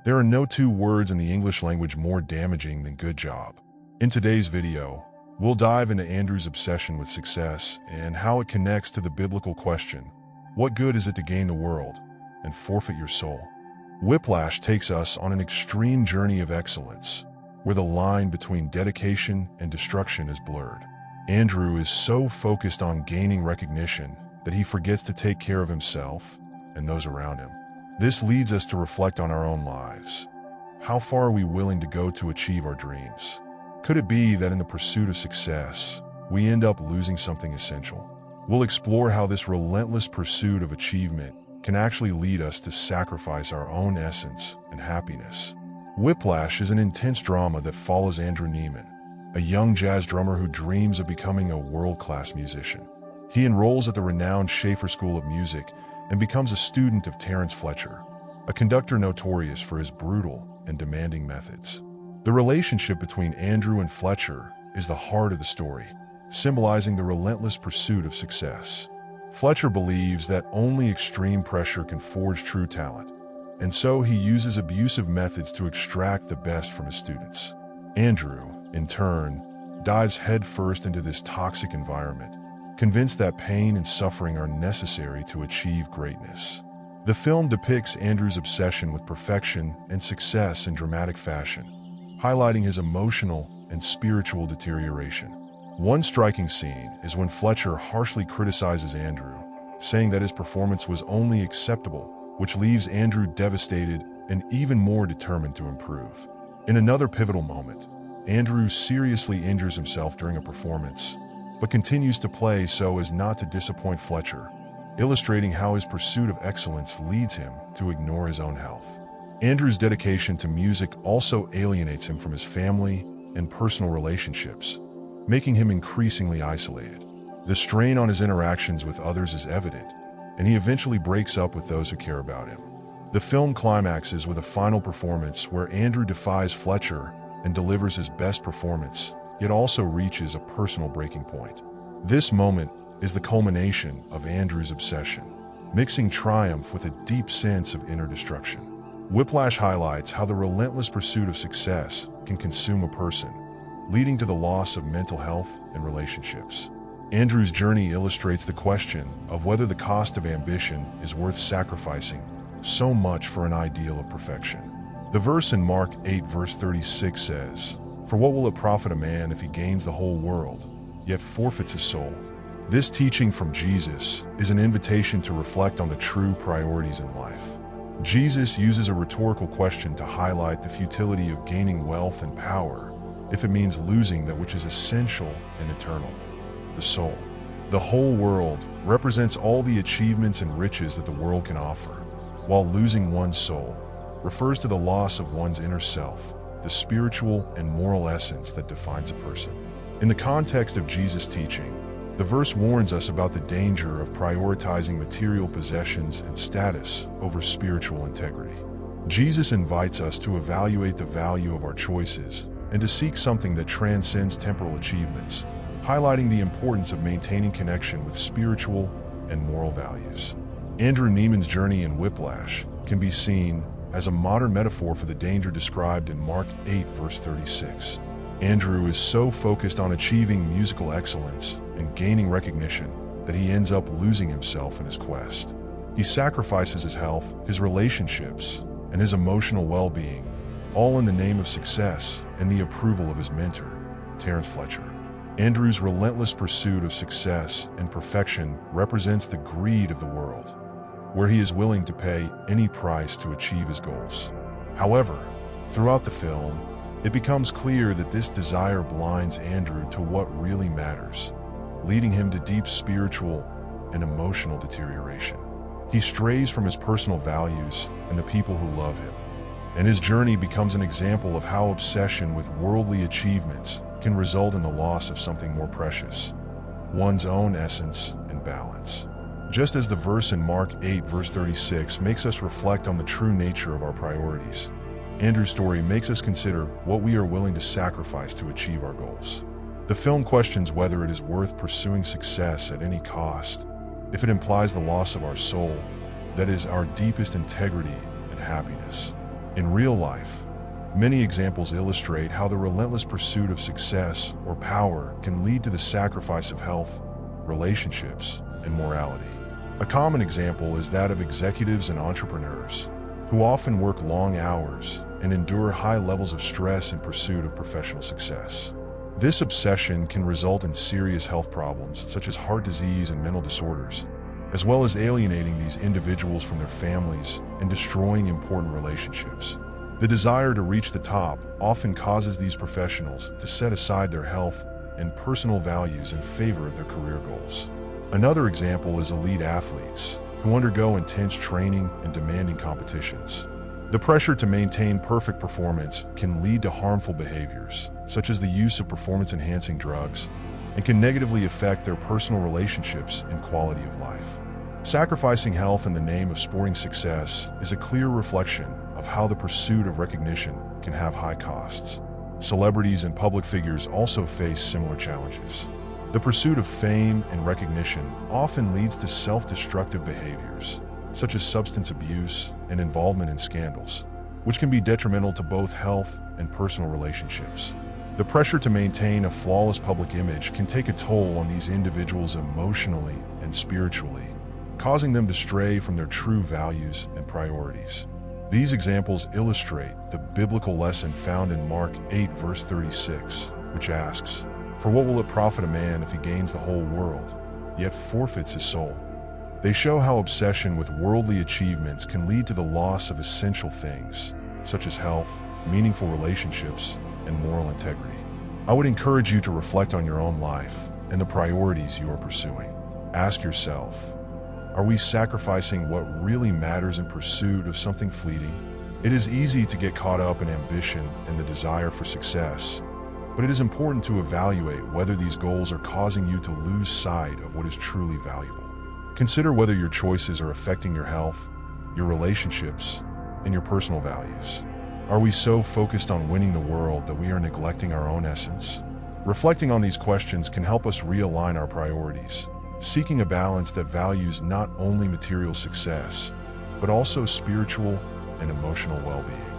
There are no two words in the English language more damaging than good job. In today's video, we'll dive into Andrew's obsession with success and how it connects to the biblical question, what good is it to gain the world and forfeit your soul? Whiplash takes us on an extreme journey of excellence, where the line between dedication and destruction is blurred. Andrew is so focused on gaining recognition that he forgets to take care of himself and those around him. This leads us to reflect on our own lives. How far are we willing to go to achieve our dreams? Could it be that in the pursuit of success, we end up losing something essential? We'll explore how this relentless pursuit of achievement can actually lead us to sacrifice our own essence and happiness. Whiplash is an intense drama that follows Andrew Neiman, a young jazz drummer who dreams of becoming a world-class musician. He enrolls at the renowned Schaefer School of Music and becomes a student of Terence Fletcher, a conductor notorious for his brutal and demanding methods. The relationship between Andrew and Fletcher is the heart of the story, symbolizing the relentless pursuit of success. Fletcher believes that only extreme pressure can forge true talent, and so he uses abusive methods to extract the best from his students. Andrew, in turn, dives headfirst into this toxic environment, convinced that pain and suffering are necessary to achieve greatness. The film depicts Andrew's obsession with perfection and success in dramatic fashion, highlighting his emotional and spiritual deterioration. One striking scene is when Fletcher harshly criticizes Andrew, saying that his performance was only acceptable, which leaves Andrew devastated and even more determined to improve. In another pivotal moment, Andrew seriously injures himself during a performance, but continues to play so as not to disappoint Fletcher, illustrating how his pursuit of excellence leads him to ignore his own health. Andrew's dedication to music also alienates him from his family and personal relationships, making him increasingly isolated. The strain on his interactions with others is evident, and he eventually breaks up with those who care about him. The film climaxes with a final performance where Andrew defies Fletcher and delivers his best performance, yet also reaches a personal breaking point. This moment is the culmination of Andrew's obsession, mixing triumph with a deep sense of inner destruction. Whiplash highlights how the relentless pursuit of success can consume a person, leading to the loss of mental health and relationships. Andrew's journey illustrates the question of whether the cost of ambition is worth sacrificing so much for an ideal of perfection. The verse in Mark 8 verse 36 says, "For what will it profit a man if he gains the whole world, yet forfeits his soul?" This teaching from Jesus is an invitation to reflect on the true priorities in life. Jesus uses a rhetorical question to highlight the futility of gaining wealth and power if it means losing that which is essential and eternal, the soul. The whole world represents all the achievements and riches that the world can offer, while losing one's soul refers to the loss of one's inner self, the spiritual and moral essence that defines a person. In the context of Jesus' teaching, the verse warns us about the danger of prioritizing material possessions and status over spiritual integrity. Jesus invites us to evaluate the value of our choices and to seek something that transcends temporal achievements, highlighting the importance of maintaining connection with spiritual and moral values. Andrew Neiman's journey in Whiplash can be seen as a modern metaphor for the danger described in Mark 8 verse 36. Andrew is so focused on achieving musical excellence and gaining recognition that he ends up losing himself in his quest. He sacrifices his health, his relationships, and his emotional well-being, all in the name of success and the approval of his mentor, Terence Fletcher. Andrew's relentless pursuit of success and perfection represents the greed of the world, where he is willing to pay any price to achieve his goals. However, throughout the film, it becomes clear that this desire blinds Andrew to what really matters, leading him to deep spiritual and emotional deterioration. He strays from his personal values and the people who love him, and his journey becomes an example of how obsession with worldly achievements can result in the loss of something more precious, one's own essence and balance. Just as the verse in Mark 8 verse 36 makes us reflect on the true nature of our priorities, Andrew's story makes us consider what we are willing to sacrifice to achieve our goals. The film questions whether it is worth pursuing success at any cost, if it implies the loss of our soul, that is, our deepest integrity and happiness. In real life, many examples illustrate how the relentless pursuit of success or power can lead to the sacrifice of health, relationships, and morality. A common example is that of executives and entrepreneurs, who often work long hours and endure high levels of stress in pursuit of professional success. This obsession can result in serious health problems such as heart disease and mental disorders, as well as alienating these individuals from their families and destroying important relationships. The desire to reach the top often causes these professionals to set aside their health and personal values in favor of their career goals. Another example is elite athletes, who undergo intense training and demanding competitions. The pressure to maintain perfect performance can lead to harmful behaviors, such as the use of performance-enhancing drugs, and can negatively affect their personal relationships and quality of life. Sacrificing health in the name of sporting success is a clear reflection of how the pursuit of recognition can have high costs. Celebrities and public figures also face similar challenges. The pursuit of fame and recognition often leads to self-destructive behaviors, such as substance abuse and involvement in scandals, which can be detrimental to both health and personal relationships. The pressure to maintain a flawless public image can take a toll on these individuals emotionally and spiritually, causing them to stray from their true values and priorities. These examples illustrate the biblical lesson found in Mark 8, verse 36, which asks, "For what will it profit a man if he gains the whole world, yet forfeits his soul?" They show how obsession with worldly achievements can lead to the loss of essential things, such as health, meaningful relationships, and moral integrity. I would encourage you to reflect on your own life and the priorities you are pursuing. Ask yourself, are we sacrificing what really matters in pursuit of something fleeting? It is easy to get caught up in ambition and the desire for success, but it is important to evaluate whether these goals are causing you to lose sight of what is truly valuable. Consider whether your choices are affecting your health, your relationships, and your personal values. Are we so focused on winning the world that we are neglecting our own essence? Reflecting on these questions can help us realign our priorities, seeking a balance that values not only material success, but also spiritual and emotional well-being.